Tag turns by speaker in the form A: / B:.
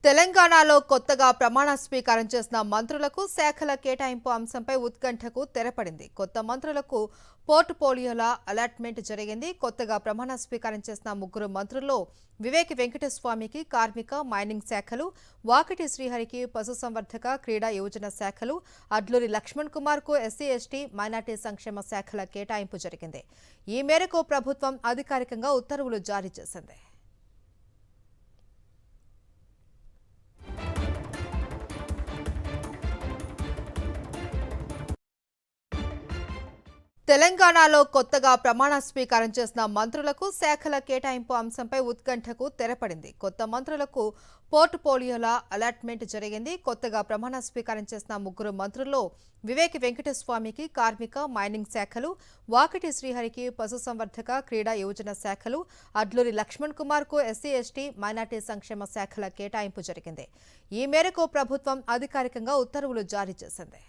A: తెలంగాణలో కొత్తగా ప్రమాణ స్వీకారం చేసిన మంత్రులకు శాఖల కేటాయింపు అంశంపై ఉత్కంఠకు తెరపడింది. కొత్త మంత్రులకు పోర్ట్ఫోలియోల అలాట్మెంట్ జరిగింది. కొత్తగా ప్రమాణ స్వీకారం చేసిన ముగ్గురు మంత్రుల్లో వివేక్ వెంకటస్వామికి కార్మిక, మైనింగ్ శాఖలు, వాకిటి శ్రీహరికి పశుసంవర్ధక, క్రీడా యువజన శాఖలు, అడ్లూరి లక్ష్మణ్ కుమార్ కు ఎస్సీ, ఎస్టీ, మైనార్టీ సంక్షేమ శాఖల కేటాయింపు జరిగింది. ఈ మేరకు ప్రభుత్వం అధికారికంగా ఉత్తర్వులు జారీ చేసింది. తెలంగాణలో కొత్తగా ప్రమాణ స్వీకారం చేసిన మంత్రులకు శాఖల కేటాయింపు అంశంపై ఉత్కంఠకు తెరపడింది. కొత్త మంత్రులకు పోర్ట్ఫోలియోల అలాట్మెంట్ జరిగింది. కొత్తగా ప్రమాణ స్వీకారం చేసిన ముగ్గురు మంత్రుల్లో వివేక్ వెంకటస్వామికి కార్మిక, మైనింగ్ శాఖలు, వాకిటి శ్రీహరికి పశుసంవర్ధక, క్రీడా యువజన శాఖలు, అడ్లూరి లక్ష్మణ్ కుమార్ కు ఎస్సీ, ఎస్టీ, మైనార్టీ సంక్షేమ శాఖల కేటాయింపు జరిగింది. ఈ మేరకు ప్రభుత్వం అధికారికంగా ఉత్తర్వులు జారీ చేసింది.